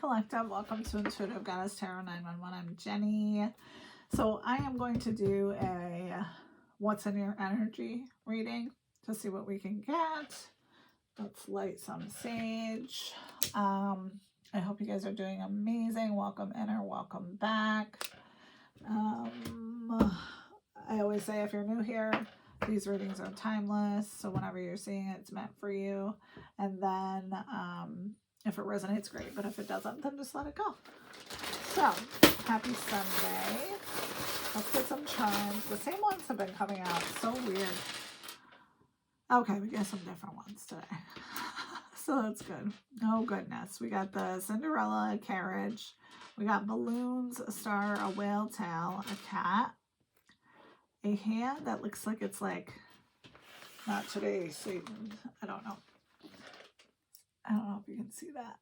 Collective. Welcome to Intuitive Goddess Tarot 911. I'm Jenny. So I am going to do a what's in your energy reading to see what we can get. Let's light some sage. I hope you guys are doing amazing. Welcome in or welcome back. I always say if you're new here, these readings are timeless. So whenever you're seeing it, it's meant for you. And then if it resonates, great. But if it doesn't, then just let it go. So, happy Sunday. Let's get some charms. The same ones have been coming out. So weird. Okay, we got some different ones today. So that's good. Oh, goodness. We got the Cinderella carriage. We got balloons, a star, a whale tail, a cat, a hand that looks like it's like, not today, Satan. I don't know. I don't know if you can see that.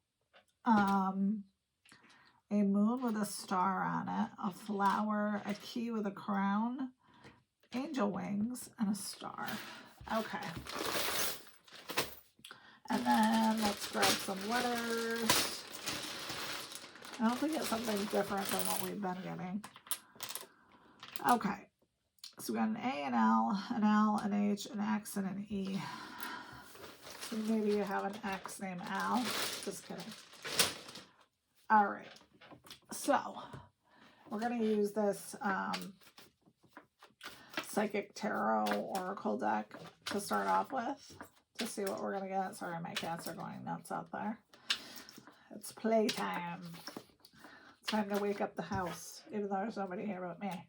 A moon with a star on it, a flower, a key with a crown, angel wings, and a star. Okay. And then let's grab some letters. I hope we get something different than what we've been getting. Okay. So we got an A, an L, an H, an X, and an E. So maybe you have an X named Al. Just kidding. All right. So we're going to use this Psychic Tarot Oracle deck to start off with to see what we're going to get. Sorry, my cats are going nuts out there. It's playtime. It's time to wake up the house, even though there's nobody here but me.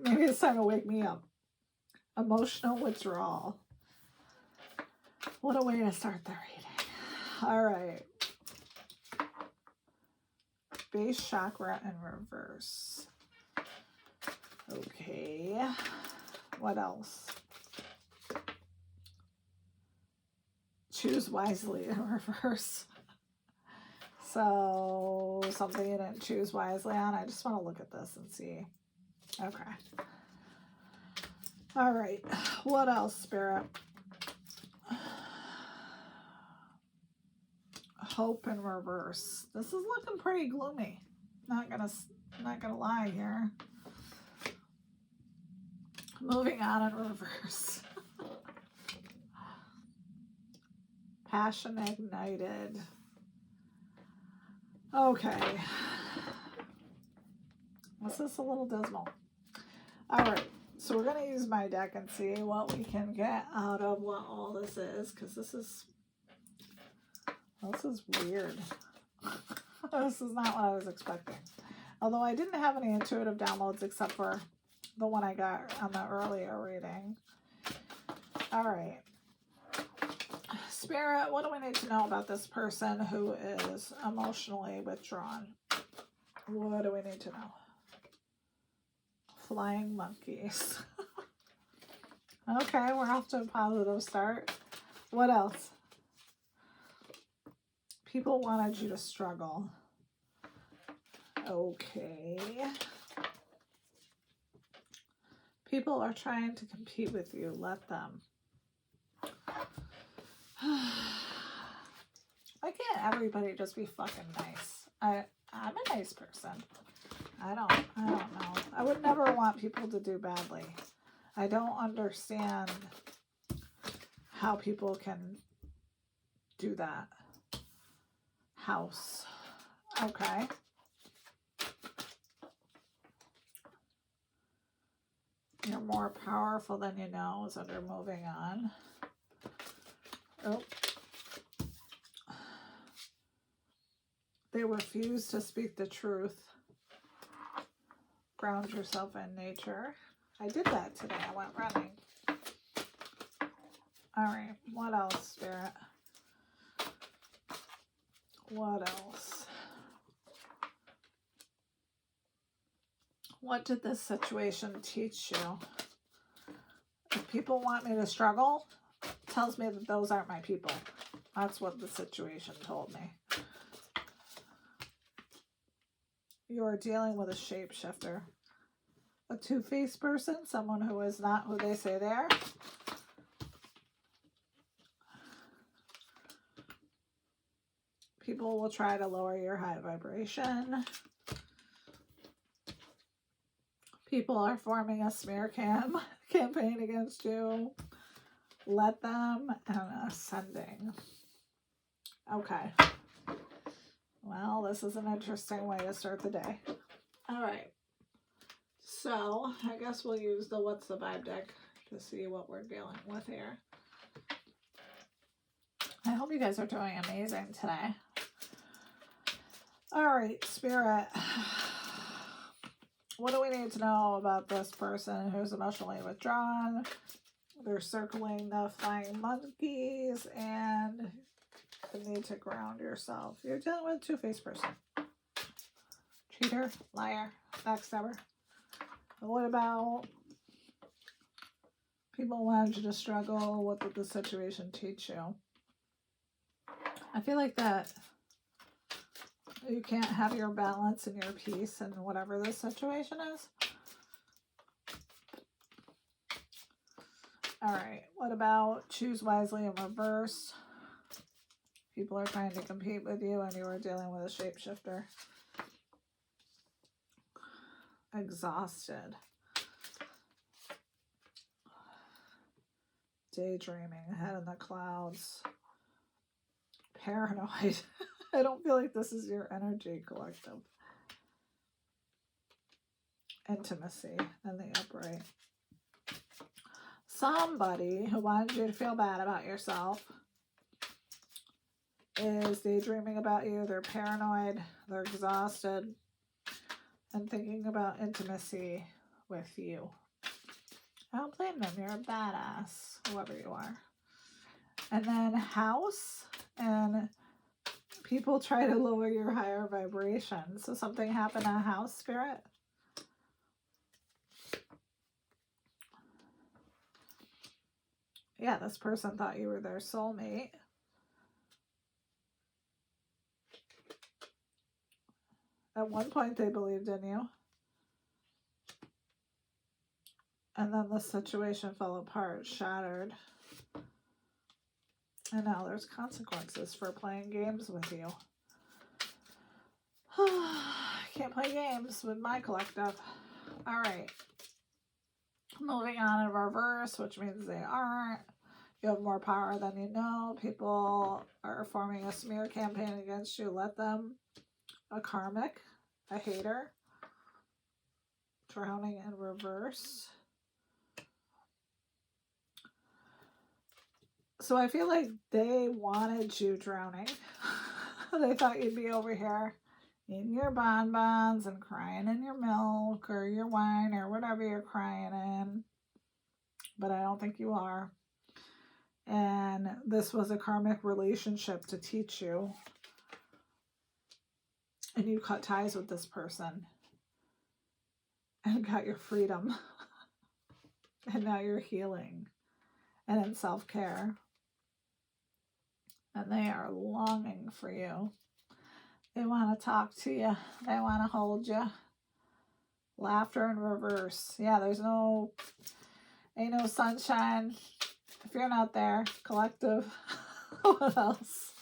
Maybe it's time to wake me up. Emotional withdrawal. What a way to start the reading. All right. Base chakra in reverse. Okay. What else? Choose wisely in reverse. So something you didn't choose wisely on. I just want to look at this and see. Okay. All right. What else, Spirit? Hope in reverse. This is looking pretty gloomy. Not gonna lie here. Moving on in reverse. Passion ignited. Okay. This is a little dismal. All right. So we're going to use my deck and see what we can get out of what all this is, because this is weird. This is not what I was expecting. Although I didn't have any intuitive downloads except for the one I got on the earlier reading. All right. Spirit, what do we need to know about this person who is emotionally withdrawn? What do we need to know? Flying monkeys. Okay, we're off to a positive start. What else? People wanted you to struggle. Okay. People are trying to compete with you. Let them. Why can't everybody just be fucking nice? I'm a nice person. I don't know. I would never want people to do badly. I don't understand how people can do that. House. Okay. You're more powerful than you know, so they're moving on. Oh. They refuse to speak the truth. Ground yourself in nature. I did that today. I went running. All right. What else, Spirit? What else? What did this situation teach you? If people want me to struggle, it tells me that those aren't my people. That's what the situation told me. You are dealing with a shapeshifter. A two-faced person, someone who is not who they say they are. People will try to lower your high vibration. People are forming a smear campaign against you. Let them, and ascending. Okay. Well, this is an interesting way to start the day. All right. So, I guess we'll use the What's the Vibe deck to see what we're dealing with here. I hope you guys are doing amazing today. All right, Spirit. What do we need to know about this person who's emotionally withdrawn? They're circling the flying monkeys and the need to ground yourself. You're dealing with a two-faced person. Cheater, liar, backstabber. But what about people wanting you to struggle? What did the situation teach you? I feel like that you can't have your balance and your peace in whatever this situation is. All right, what about choose wisely in reverse? People are trying to compete with you and you are dealing with a shapeshifter. Exhausted. Daydreaming, head in the clouds. Paranoid. I don't feel like this is your energy, collective. Intimacy and the upright. Somebody who wanted you to feel bad about yourself is daydreaming about you. They're paranoid. They're exhausted. And thinking about intimacy with you. I don't blame them. You're a badass, whoever you are. And then house, and people try to lower your higher vibration. So something happened in a house, Spirit. Yeah, this person thought you were their soulmate. At one point, they believed in you. And then the situation fell apart, shattered. And now there's consequences for playing games with you. Can't play games with my collective. All right. Moving on in reverse, which means they aren't. You have more power than you know. People are forming a smear campaign against you. Let them. A karmic. A hater. Drowning in reverse. So I feel like they wanted you drowning. They thought you'd be over here eating your bonbons and crying in your milk or your wine or whatever you're crying in. But I don't think you are. And this was a karmic relationship to teach you. And you cut ties with this person. And got your freedom. And now you're healing. And in self-care. And they are longing for you. They want to talk to you. They want to hold you. Laughter in reverse. Yeah, ain't no sunshine. If you're not there, collective. What else?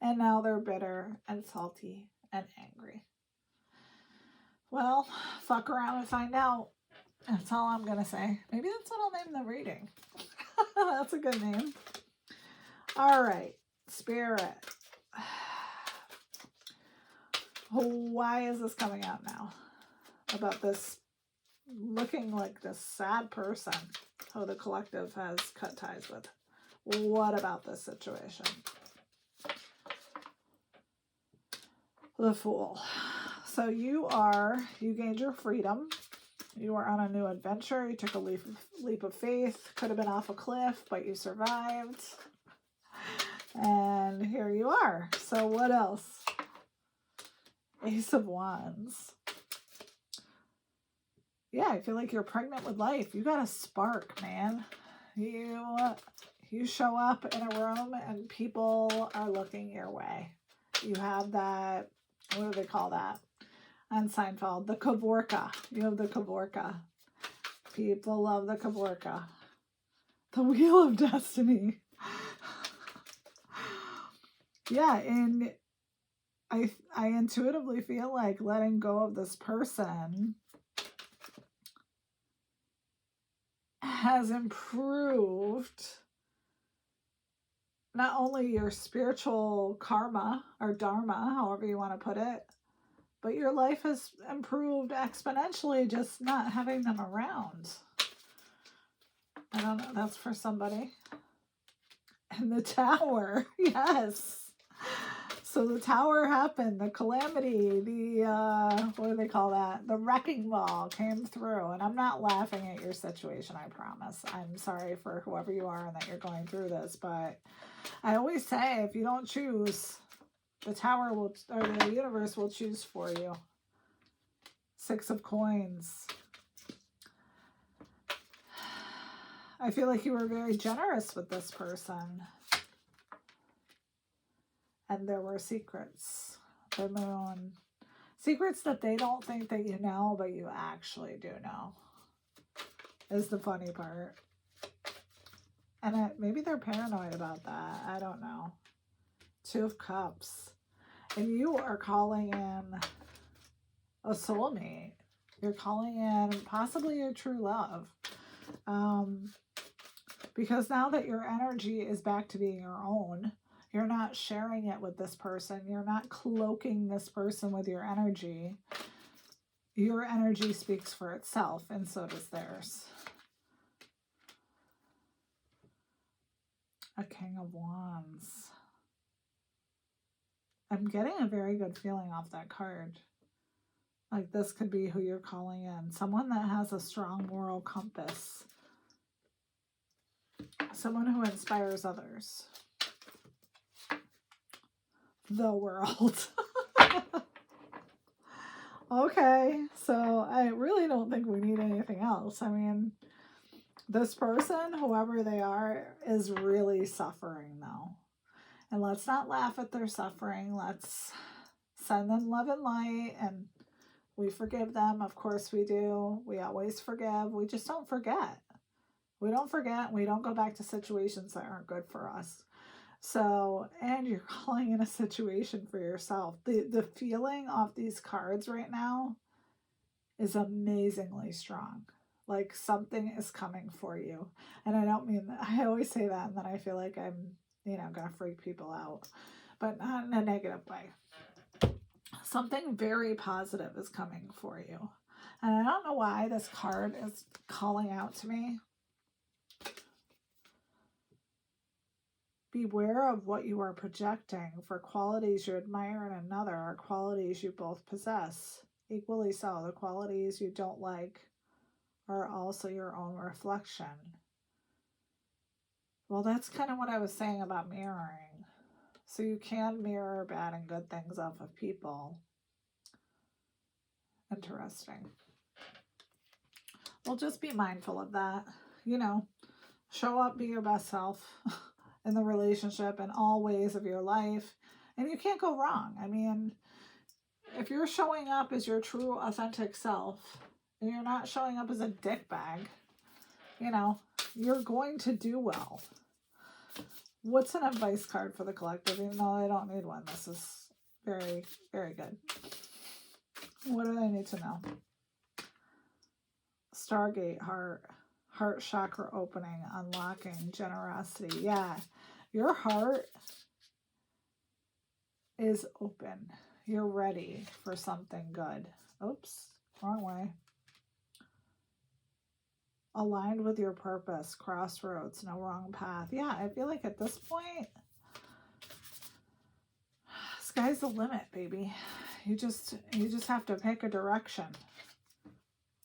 And now they're bitter and salty and angry. Well, fuck around and find out. That's all I'm going to say. Maybe that's what I'll name the reading. That's a good name. All right, Spirit. Why is this coming out now? About this looking like this sad person who the collective has cut ties with. What about this situation? The Fool. So you gained your freedom. You were on a new adventure. You took a leap of faith. Could have been off a cliff, but you survived. And here you are. So what else? Ace of Wands. Yeah, I feel like you're pregnant with life. You got a spark, man. You show up in a room and people are looking your way. You have that, what do they call that? On Seinfeld, the Kavorka. You have the Kavorka. People love the Kavorka. The Wheel of Destiny. Yeah, and I intuitively feel like letting go of this person has improved not only your spiritual karma or dharma, however you want to put it, but your life has improved exponentially just not having them around. I don't know, that's for somebody. And the tower, yes. So the tower happened, the calamity, the, what do they call that? The wrecking ball came through. And I'm not laughing at your situation, I promise. I'm sorry for whoever you are and that you're going through this. But I always say, if you don't choose, the tower will, or the universe will choose for you. 6 of coins. I feel like you were very generous with this person. And there were secrets. The moon. Secrets that they don't think that you know, but you actually do know. Is the funny part. And maybe they're paranoid about that. I don't know. 2 of Cups. And you are calling in a soulmate. You're calling in possibly your true love. Because now that your energy is back to being your own, you're not sharing it with this person. You're not cloaking this person with your energy. Your energy speaks for itself, and so does theirs. A King of Wands. I'm getting a very good feeling off that card. Like this could be who you're calling in. Someone that has a strong moral compass. Someone who inspires others. The world. Okay, so I really don't think we need anything else. I mean, this person, whoever they are, is really suffering though. And let's not laugh at their suffering. Let's send them love and light, and we forgive them. Of course we do. We always forgive. We just don't forget. We don't forget. We don't go back to situations that aren't good for us. So, and you're calling in a situation for yourself. The feeling off these cards right now is amazingly strong. Like something is coming for you. And I don't mean that. I always say that and then I feel like I'm, going to freak people out. But not in a negative way. Something very positive is coming for you. And I don't know why this card is calling out to me. Beware of what you are projecting, for qualities you admire in another are qualities you both possess. Equally so, the qualities you don't like are also your own reflection. Well, that's kind of what I was saying about mirroring. So you can mirror bad and good things off of people. Interesting. Well, just be mindful of that. Show up, be your best self in the relationship in all ways of your life. And you can't go wrong. I mean, if you're showing up as your true, authentic self, and you're not showing up as a dickbag, you're going to do well. What's an advice card for the collective? Even though I don't need one. This is very, very good. What do I need to know? Stargate, heart chakra opening, unlocking, generosity. Yeah, your heart is open. You're ready for something good. Oops, wrong way. Aligned with your purpose, crossroads, no wrong path. Yeah, I feel like at this point, sky's the limit, baby. You just have to pick a direction.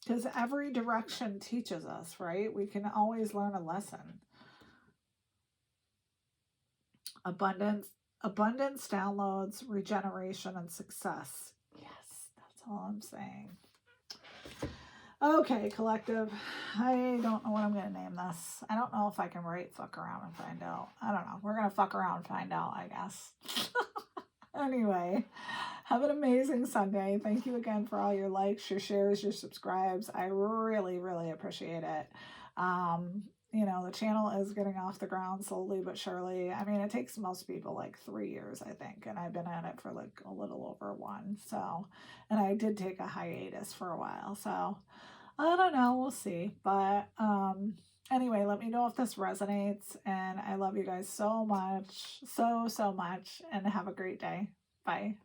Because every direction teaches us, right? We can always learn a lesson. Abundance, downloads, regeneration, and success. Yes, that's all I'm saying. Okay, collective. I don't know what I'm going to name this. I don't know if I can write fuck around and find out. I don't know. We're going to fuck around and find out, I guess. Anyway, have an amazing Sunday. Thank you again for all your likes, your shares, your subscribes. I really, really appreciate it. you know, the channel is getting off the ground slowly but surely. I mean, it takes most people like 3 years, I think, and I've been at it for like a little over 1. So, and I did take a hiatus for a while. So, I don't know, we'll see. But anyway, let me know if this resonates, and I love you guys so much, so much, and have a great day. Bye.